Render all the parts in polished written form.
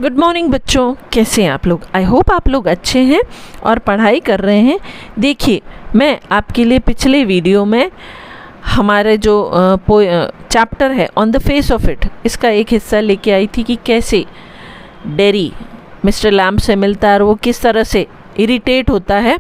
Good morning बच्चों, कैसे हैं आप लोग। आई होप आप लोग अच्छे हैं और पढ़ाई कर रहे हैं। देखिए, मैं आपके लिए पिछले वीडियो में हमारे जो चैप्टर है on the face of it, इसका एक हिस्सा लेके आई थी कि कैसे डेरी मिस्टर लैम्ब से मिलता है और वो किस तरह से इरिटेट होता है।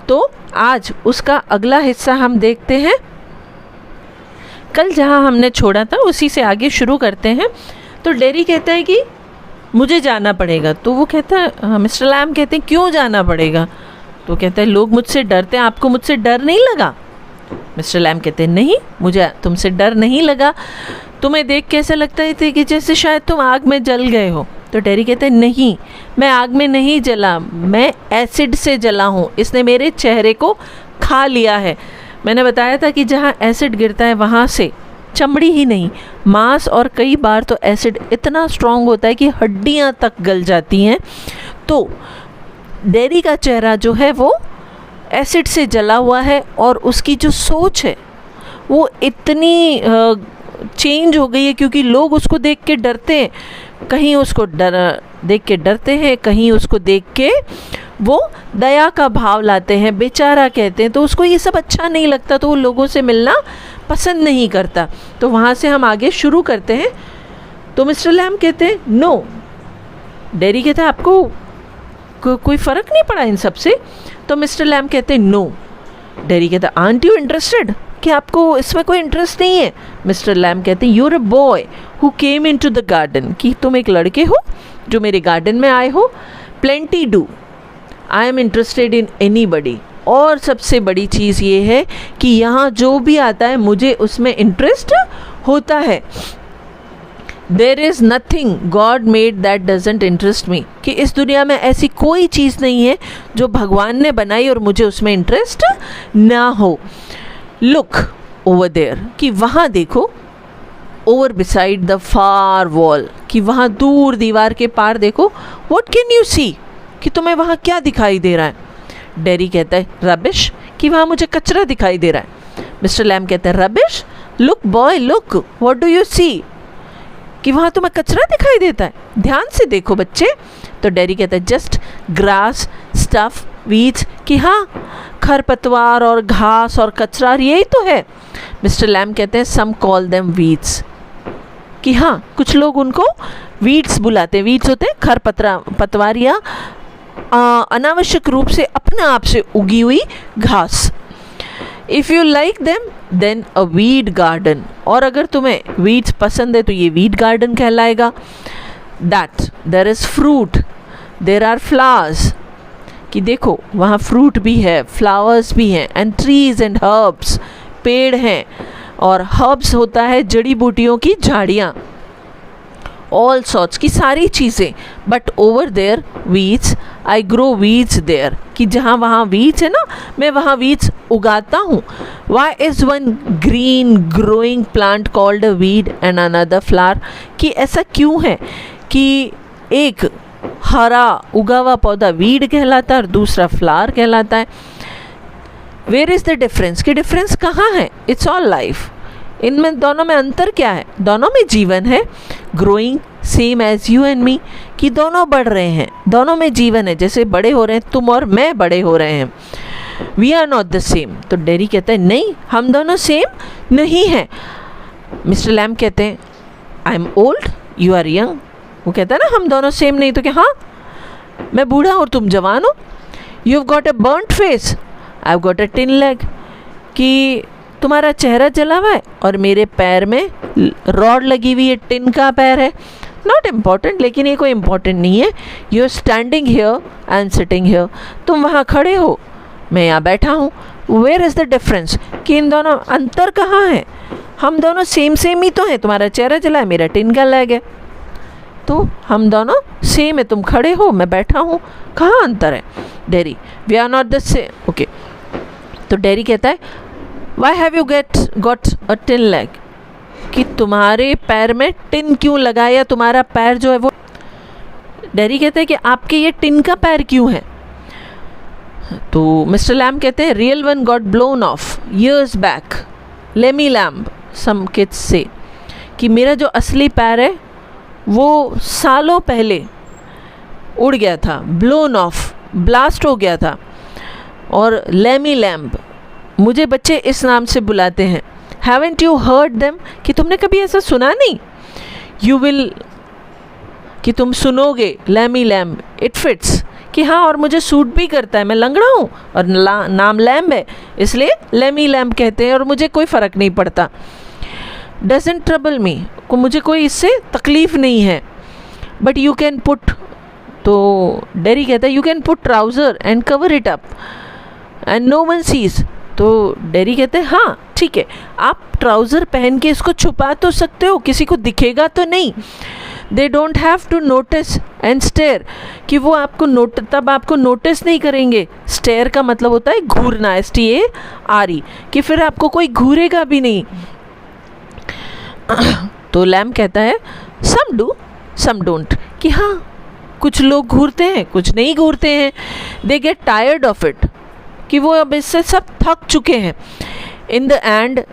तो आज उसका अगला हिस्सा हम देखते हैं। कल जहाँ हमने छोड़ा था उसी से आगे शुरू करते हैं। तो डेरी कहता है कि मुझे जाना पड़ेगा। तो वो कहता है, मिस्टर लैम्ब कहते हैं क्यों जाना पड़ेगा। तो कहता है लोग मुझसे डरते हैं, आपको मुझसे डर नहीं लगा। मिस्टर लैम्ब कहते हैं नहीं, मुझे तुमसे डर नहीं लगा। तुम्हें देख के ऐसा लगता है कि जैसे शायद तुम आग में जल गए हो। तो डेरी कहते हैं नहीं, मैं आग में नहीं जला, मैं एसिड से जला हूँ। इसने मेरे चेहरे को खा लिया है। मैंने बताया था कि जहाँ एसिड गिरता है वहाँ से चमड़ी ही नहीं, मांस और कई बार तो एसिड इतना स्ट्रॉन्ग होता है कि हड्डियाँ तक गल जाती हैं। तो डेरी का चेहरा जो है वो एसिड से जला हुआ है और उसकी जो सोच है वो इतनी चेंज हो गई है, क्योंकि लोग उसको देख के डरते हैं। कहीं उसको देख के डरते हैं, कहीं उसको देख के वो दया का भाव लाते हैं, बेचारा कहते हैं। तो उसको ये सब अच्छा नहीं लगता, तो वो लोगों से मिलना पसंद नहीं करता। तो वहाँ से हम आगे शुरू करते हैं। तो मिस्टर लैम्ब कहते हैं नो। डेरी कहता है आपको कोई फ़र्क नहीं पड़ा इन सब से। तो मिस्टर लैम्ब कहते हैं नो। डेरी कहता है आंट यू इंटरेस्टेड, कि आपको इसमें कोई इंटरेस्ट नहीं है। मिस्टर लैम्ब कहते हैं you're a boy who came in to the garden, कि तुम एक लड़के हो जो मेरे गार्डन में आए हो। Plenty do, I am interested in anybody. और सबसे बड़ी चीज़ ये है कि यहाँ जो भी आता है मुझे उसमें इंटरेस्ट होता है। There is nothing God made that doesn't interest me, कि इस दुनिया में ऐसी कोई चीज़ नहीं है जो भगवान ने बनाई और मुझे उसमें इंटरेस्ट ना हो। लुक ओवर देयर, कि वहाँ देखो। Over beside the far wall, कि वहाँ दूर दीवार के पार देखो। व्हाट कैन यू सी, कि तुम्हें वहाँ क्या दिखाई दे रहा है। डेरी कहता है रबिश, कि वहाँ मुझे कचरा दिखाई दे रहा है। मिस्टर लैम्ब कहता है rubbish, look boy look, what do you see, कि वहाँ तुम्हें कचरा दिखाई देता है, ध्यान से देखो बच्चे। तो डेरी कहता है जस्ट ग्रास स्टफ वीड्स, कि हाँ खरपतवार और घास और कचरा यही तो है। मिस्टर लैम्ब कहते हैं सम कॉल देम वीड्स, कि हाँ कुछ लोग उनको वीड्स बुलाते हैं। वीड्स होते हैं खरपतवार या अनावश्यक रूप से अपने आप से उगी हुई घास। If you like them then a weed garden, और अगर तुम्हें वीड्स पसंद है तो ये वीड गार्डन कहलाएगा। That there is fruit, there are flowers, कि देखो वहाँ फ्रूट भी है, फ्लावर्स भी हैं, एंड ट्रीज एंड हर्ब्स, पेड़ हैं, और हर्ब्स होता है जड़ी बूटियों की झाड़ियाँ, ऑल सॉर्ट्स की सारी चीज़ें। But over there weeds, I grow weeds there, कि जहाँ वहाँ वीड्स है ना, मैं वहाँ वीड्स उगाता हूँ। Why is one green growing plant called a weed and another flower, कि ऐसा क्यों है कि एक हरा उगा हुआ पौधा वीड कहलाता है और दूसरा फ्लावर कहलाता है। वेयर इज़ द डिफरेंस, कि डिफरेंस कहाँ है। इट्स ऑल लाइफ, इनमें दोनों में अंतर क्या है, दोनों में जीवन है। Growing same as you and me, कि दोनों बढ़ रहे हैं, दोनों में जीवन है, जैसे बड़े हो रहे हैं तुम और मैं बड़े हो रहे हैं। We are not the same. तो डेरी कहता है नहीं, हम दोनों सेम नहीं हैं। मिस्टर लैम्ब कहते हैं I am old you are young. वो कहता है ना हम दोनों सेम नहीं, तो क्या हाँ मैं बूढ़ा और तुम जवान हो। You have got a burned face, I have got a tin leg, कि तुम्हारा चेहरा जला हुआ है और मेरे पैर में रॉड लगी हुई है, टिन का पैर है। नॉट इम्पॉर्टेंट, लेकिन ये कोई इम्पॉर्टेंट नहीं है। You are standing here, I am sitting here, तुम वहाँ खड़े हो, मैं यहाँ बैठा हूँ। वेयर इज़ द डिफरेंस, कि इन दोनों अंतर कहाँ है। हम दोनों सेम ही तो हैं, तुम्हारा चेहरा जला है, मेरा टिन का लेग है, तो हम दोनों सेम है। तुम खड़े हो, मैं बैठा हूँ, कहाँ अंतर है। Derry we are not the same. Okay, तो डेरी कहता है why have you got a tin leg, कि तुम्हारे पैर में टिन क्यों लगा, या तुम्हारा पैर जो है वो। डेरी कहते हैं कि आपके ये टिन का पैर क्यों है। तो मिस्टर लैम्ब कहते हैं real one got blown off years back, lamey Lamb some kids से, कि मेरा जो असली पैर है वो सालों पहले उड़ गया था, ब्लोन ऑफ, ब्लास्ट हो गया था। और लैमी लैम्ब, मुझे बच्चे इस नाम से बुलाते हैं। हैवेंट यू हर्ड देम, कि तुमने कभी ऐसा सुना नहीं? यू विल, कि तुम सुनोगे, लैमी लैम्ब, इट फिट्स, कि हाँ और मुझे सूट भी करता है, मैं लंगड़ा हूँ और नाम लैम्ब है इसलिए लैमी लैम्ब कहते हैं और मुझे कोई फ़र्क नहीं पड़ता। डजंट ट्रबल मी, को मुझे कोई इससे तकलीफ़ नहीं है। बट यू कैन पुट, तो डेरी कहता है you can put trouser and cover it up and no one sees. तो डेरी कहते हैं हाँ ठीक है, आप ट्राउज़र पहन के इसको छुपा तो सकते हो, किसी को दिखेगा तो नहीं। They don't have to notice and stare, कि वो आपको तब आपको नोटिस नहीं करेंगे। स्टेयर का मतलब होता है घूरना, STARE, कि फिर आपको कोई घूरेगा भी नहीं। तो लैम्ब कहता है सम डू सम डोंट, कि हाँ कुछ लोग घूरते हैं कुछ नहीं घूरते हैं। They get tired of it, कि वो अब इससे सब थक चुके हैं। In the end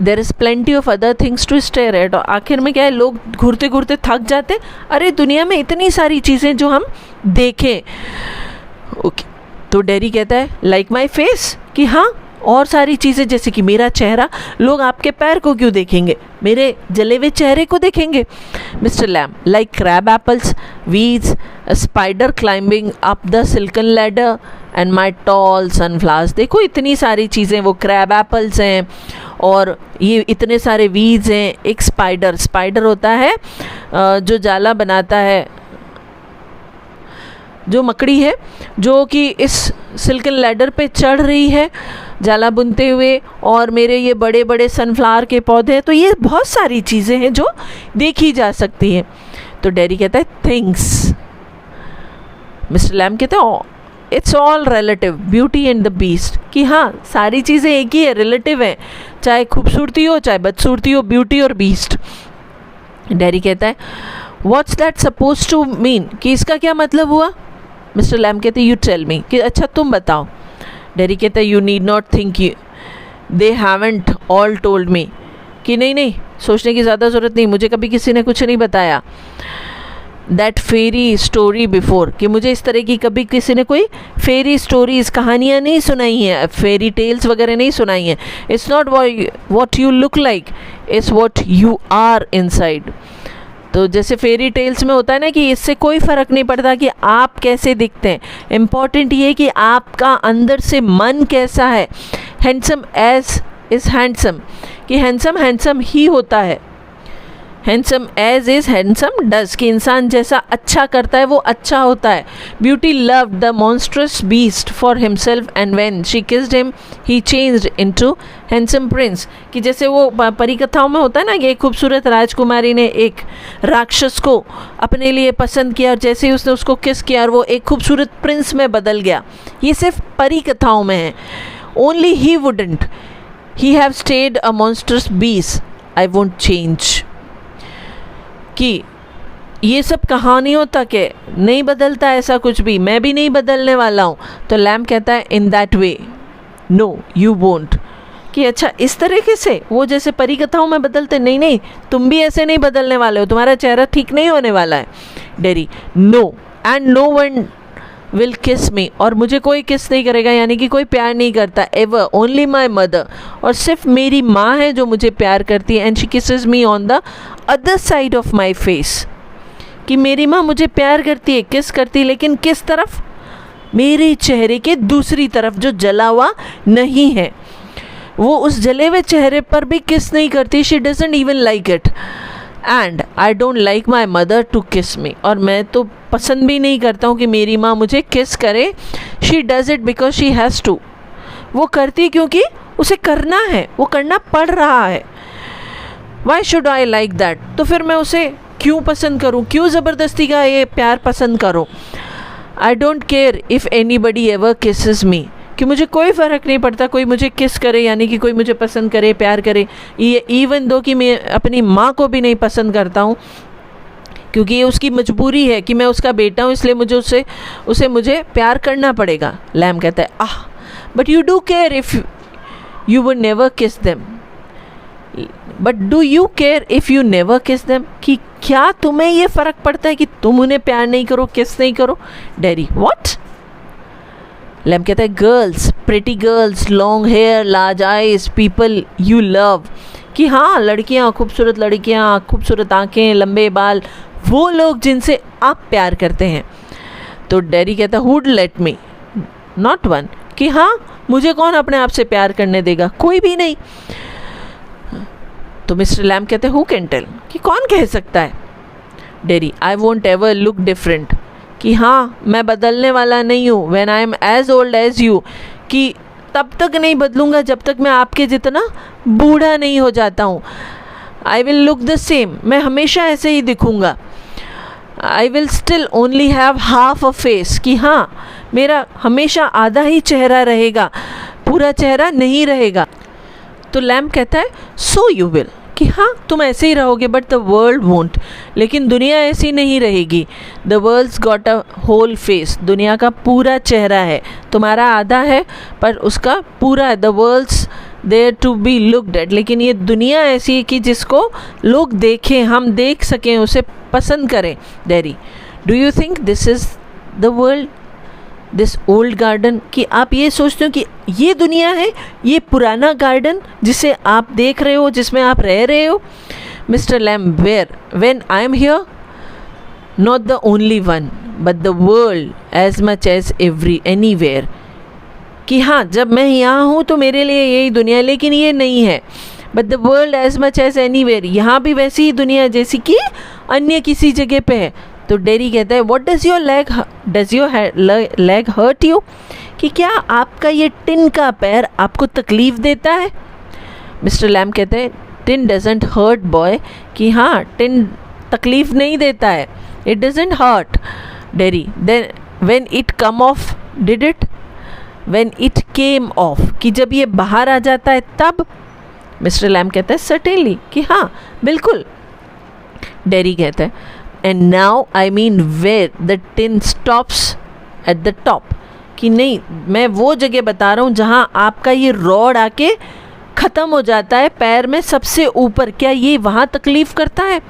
there is plenty of other things to stare at, और आखिर में क्या है, लोग घूरते घूरते थक जाते। अरे दुनिया में इतनी सारी चीज़ें जो हम देखें। ओके, तो डेरी कहता है लाइक माई फेस, कि हाँ और सारी चीज़ें, जैसे कि मेरा चेहरा, लोग आपके पैर को क्यों देखेंगे, मेरे जले हुए चेहरे को देखेंगे। Mister Lamb, like crab apples, weeds, spider climbing up the silken ladder and my tall sunflowers. देखो इतनी सारी चीज़ें, वो क्रैब एप्पल्स हैं और ये इतने सारे वीड्स हैं। एक स्पाइडर होता है जो जाला बनाता है, जो मकड़ी है जो कि इस सिल्कन लैडर पे चढ़ रही है जाला बुनते हुए, और मेरे ये बड़े बड़े सनफ्लावर के पौधे हैं। तो ये बहुत सारी चीज़ें हैं जो देखी जा सकती हैं। तो डेरी कहता है थिंग्स। मिस्टर लैम्ब कहते हैं it's all relative, beauty and the beast, कि हाँ सारी चीज़ें एक ही है, रिलेटिव है, चाहे खूबसूरती हो चाहे बदसूरती हो, ब्यूटी और बीस्ट। डेरी कहता है what's that suppose to mean, कि इसका क्या मतलब हुआ? मिस्टर लैम्ब कहते हैं यू टेल मी, कि अच्छा तुम बताओ। डेरी कहता है you need not think, they haven't all told me, कि नहीं सोचने की ज़्यादा ज़रूरत नहीं, मुझे कभी किसी ने कुछ नहीं बताया। दैट फेरी स्टोरी बिफोर, कि मुझे इस तरह की कभी किसी ने कोई फेरी स्टोरीज, कहानियाँ नहीं सुनाई हैं, फेरी टेल्स वगैरह नहीं सुनाई हैं। It's not what you look like, it's what you are inside. तो जैसे फेरी टेल्स में होता है ना कि इससे कोई फ़र्क नहीं पड़ता कि आप कैसे दिखते हैं, इम्पॉर्टेंट ये कि आपका अंदर से मन कैसा है। हैंडसम एज इज़ हैंडसम, कि हैंडसम ही होता है। Handsome as is handsome does, कि इंसान जैसा अच्छा करता है वो अच्छा होता है। Beauty loved the monstrous beast for himself and when she kissed him he changed into handsome Prince, कि जैसे वो परिकथाओं में होता है ना कि एक खूबसूरत राजकुमारी ने एक राक्षस को अपने लिए पसंद किया और जैसे ही उसने उसको किस किया और वो एक खूबसूरत प्रिंस में बदल गया। ये सिर्फ परिकथाओं में है। Only he wouldn't, he have stayed a monstrous beast, I won't change, कि ये सब कहानियों तक है, नहीं बदलता ऐसा कुछ भी, मैं भी नहीं बदलने वाला हूँ। तो लैम्ब कहता है in that way no you won't, कि अच्छा इस तरीके से वो जैसे परिकथाओं में बदलते, नहीं तुम भी ऐसे नहीं बदलने वाले हो, तुम्हारा चेहरा ठीक नहीं होने वाला है। Derry no and no one will kiss me, और मुझे कोई किस नहीं करेगा, यानी कि कोई प्यार नहीं करता। एवर ओनली माई मदर, और सिर्फ मेरी माँ है जो मुझे प्यार करती है। And she kisses me on the other side of my face, कि मेरी माँ मुझे प्यार करती है, किस करती है, लेकिन किस तरफ? मेरे चेहरे के दूसरी तरफ जो जला हुआ नहीं है, वो उस जले हुए चेहरे पर भी किस नहीं करती। She doesn't even like it and I don't like my mother to kiss me, और मैं तो पसंद भी नहीं करता हूँ कि मेरी माँ मुझे किस करे। She does it because she has to, वो करती क्योंकि उसे करना है, वो करना पड़ रहा है। Why should I like that, तो फिर मैं उसे क्यों पसंद करूँ, क्यों ज़बरदस्ती का ये प्यार पसंद करूँ। I don't care if anybody ever kisses me, कि मुझे कोई फ़र्क नहीं पड़ता कोई मुझे किस करे, यानी कि कोई मुझे पसंद करे, प्यार करे। ये इवन दो कि मैं अपनी माँ को भी नहीं पसंद करता हूँ, क्योंकि ये उसकी मजबूरी है कि मैं उसका बेटा हूँ, इसलिए उसे मुझे प्यार करना पड़ेगा। लैम्ब कहता है but you do care if you would never किस them, but do you care if you never किस देम, कि क्या तुम्हें ये फ़र्क पड़ता है कि तुम उन्हें प्यार नहीं करो, किस नहीं करो? Daddy, what? लैम्प कहता है, girls, pretty girls, long hair, large eyes, people you love, कि हाँ लड़कियाँ, खूबसूरत लड़कियाँ, खूबसूरत आँखें, लंबे बाल, वो लोग जिनसे आप प्यार करते हैं। तो डैडी कहता है, hood let me, not one, कि हाँ मुझे कौन अपने आप से प्यार करने देगा, कोई भी नहीं। तो मिस्टर लैम्प कहते हैं, हु कैन टेल, कि कौन कह सकता है? Daddy, I won't ever look different, कि हाँ मैं बदलने वाला नहीं हूँ, when I am as old as you, कि तब तक नहीं बदलूँगा जब तक मैं आपके जितना बूढ़ा नहीं हो जाता हूँ। I will look the same, मैं हमेशा ऐसे ही दिखूँगा। I will still only have half a face, कि हाँ मेरा हमेशा आधा ही चेहरा रहेगा, पूरा चेहरा नहीं रहेगा। तो लैम्प कहता है, सो यू विल, कि हाँ तुम ऐसे ही रहोगे, बट द वर्ल्ड वोंट, लेकिन दुनिया ऐसी नहीं रहेगी। The world's got a whole face, दुनिया का पूरा चेहरा है, तुम्हारा आधा है पर उसका पूरा है। The world's there to be looked at, लेकिन ये दुनिया ऐसी है कि जिसको लोग देखें, हम देख सकें, उसे पसंद करें। Daddy, do you think this is the world, this old garden, कि आप ये सोचते हो कि ये दुनिया है, ये पुराना गार्डन जिसे आप देख रहे हो, जिसमें आप रह रहे हो? Mister Lamb, where, when I am here, not the only one, but the world as much as anywhere, कि हाँ जब मैं यहाँ हूँ तो मेरे लिए यही दुनिया, लेकिन ये नहीं है। But the world as much as anywhere, यहाँ भी वैसी ही दुनिया है जैसी कि अन्य किसी जगह पे है। तो डैडी कहता है, what does your leg hurt you, कि क्या आपका ये टिन का पैर आपको तकलीफ़ देता है? मिस्टर लैम्प कहते हैं, टिन डजंट हर्ट बॉय, कि हाँ टिन तकलीफ़ नहीं देता है, it doesn't hurt. Daddy, then when it come off, did it? When it came off, कि जब ये बाहर आ जाता है तब? मिस्टर लैम्प कहता है, सर्टेनली, कि हाँ बिल्कुल। डैडी कहता है, and now I mean where the tin stops at the top, कि नहीं मैं वो जगह बता रहा हूँ जहाँ आपका ये रॉड आके ख़त्म हो जाता है पैर में सबसे ऊपर, क्या ये वहाँ तकलीफ़ करता है?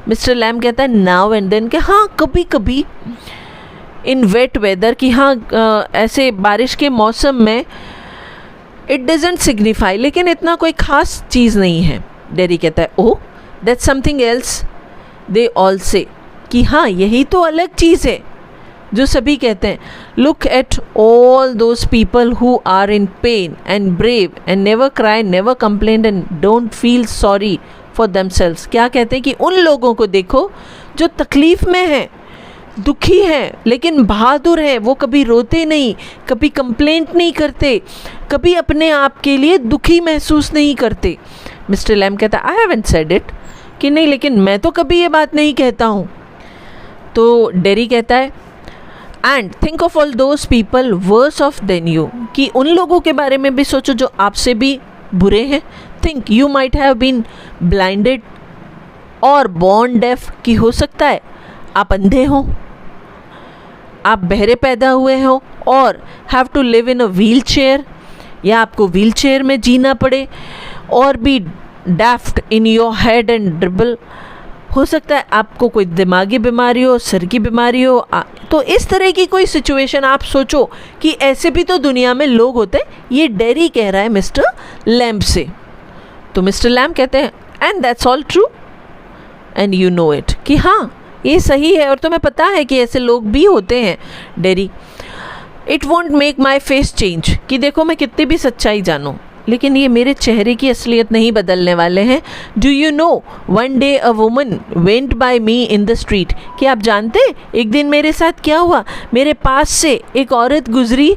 मिस्टर लैम्प कहता है, नाउ एंड देन, कि हाँ कभी कभी, इन वेट वेदर, कि हाँ ऐसे बारिश के मौसम में, इट डजंट सिग्निफाई, लेकिन इतना कोई ख़ास चीज़ नहीं है। डैडी कहता है, oh that's something else, they all से, कि हाँ यही तो अलग चीज़ है जो सभी कहते हैं। Look at all those people who are in pain and brave and never cry, never complain and don't feel sorry for themselves. क्या कहते हैं कि उन लोगों को देखो जो तकलीफ़ में हैं, दुखी हैं, लेकिन बहादुर हैं, वो कभी रोते नहीं, कभी कंप्लेंट नहीं करते, कभी अपने आप के लिए दुखी महसूस नहीं करते। मिस्टर लैम्प कहता है, आई हैवंट सेड इट, कि नहीं लेकिन मैं तो कभी ये बात नहीं कहता हूँ। तो डैडी कहता है, and think of all those people worse off than you, कि उन लोगों के बारे में भी सोचो जो आपसे भी बुरे हैं। Think you might have been blinded और बॉर्न डेफ, कि हो सकता है आप अंधे हों, आप बहरे पैदा हुए हों और have to live in a wheelchair, या आपको व्हील चेयर में जीना पड़े, और भी daft in your head and dribble, हो सकता है आपको कोई दिमागी बीमारी हो, सर की बीमारी हो। तो इस तरह की कोई सिचुएशन आप सोचो कि ऐसे भी तो दुनिया में लोग होते हैं। ये डैडी कह रहा है मिस्टर लैम्प से। तो मिस्टर लैम्प कहते हैं, and that's all true and you know it, कि हाँ ये सही है और तुम्हें पता है कि ऐसे लोग भी होते हैं। Daddy, it won't make my face change, कि देखो मैं कितनी भी सच्चाई जानूँ लेकिन ये मेरे चेहरे की असलियत नहीं बदलने वाले हैं। Do you know one day a woman went by me in the street, कि आप जानते एक दिन मेरे साथ क्या हुआ, मेरे पास से एक औरत गुजरी।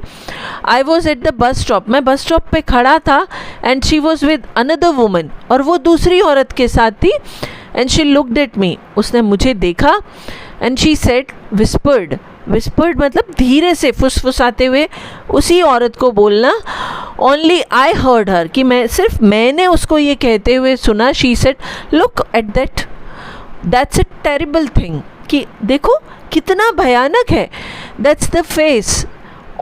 I was at the bus stop, मैं बस स्टॉप पे खड़ा था, and she was with another woman, और वो दूसरी औरत के साथ थी। And she looked at me, उसने मुझे देखा, and she said, whispered, whispered मतलब धीरे से फुसफुसाते हुए उसी औरत को बोलना, ओनली आई हर्ड हर, कि मैंने उसको ये कहते हुए सुना। She said, look at that, that's a terrible thing, कि देखो कितना भयानक है। That's the face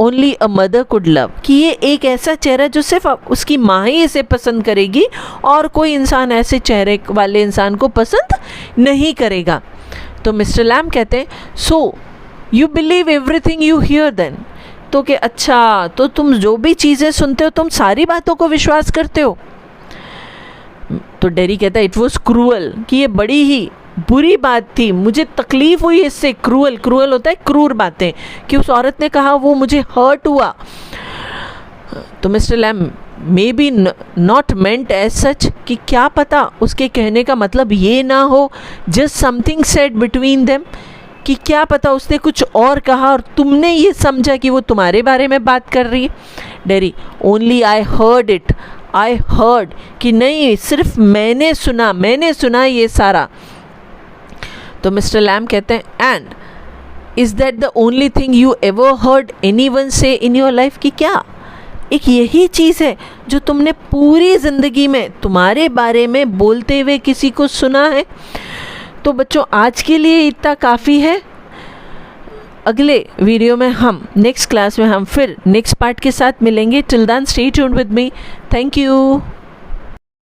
only a mother could love, कि ये एक ऐसा चेहरा जो सिर्फ उसकी माँ ही इसे पसंद करेगी और कोई इंसान ऐसे चेहरे वाले इंसान को पसंद नहीं करेगा। तो मिस्टर लैम्ब कहते हैं so you believe everything you hear then, तो कि अच्छा तो तुम जो भी चीज़ें सुनते हो तुम सारी बातों को विश्वास करते हो। तो डेरी कहता है इट वॉज क्रूअल, कि ये बड़ी ही बुरी बात थी, मुझे तकलीफ़ हुई इससे। क्रूअल, क्रूअल होता है क्रूर बातें, कि उस औरत ने कहा वो मुझे हर्ट हुआ। तो mister Lamb maybe not meant as such, कि क्या पता उसके कहने का मतलब ये ना हो, just something said between them, कि क्या पता उसने कुछ और कहा और तुमने ये समझा कि वो तुम्हारे बारे में बात कर रही है। Dairy only I heard it, I heard, कि नहीं सिर्फ मैंने सुना ये सारा। तो मिस्टर लैम्ब कहते हैं and is that the only thing you ever heard anyone से इन योर लाइफ, कि क्या एक यही चीज़ है जो तुमने पूरी ज़िंदगी में तुम्हारे बारे में बोलते हुए किसी को सुना है। तो बच्चों आज के लिए इतना काफ़ी है। अगले वीडियो में हम नेक्स्ट क्लास में हम फिर नेक्स्ट पार्ट के साथ मिलेंगे। Till then stay tuned with me. Thank you.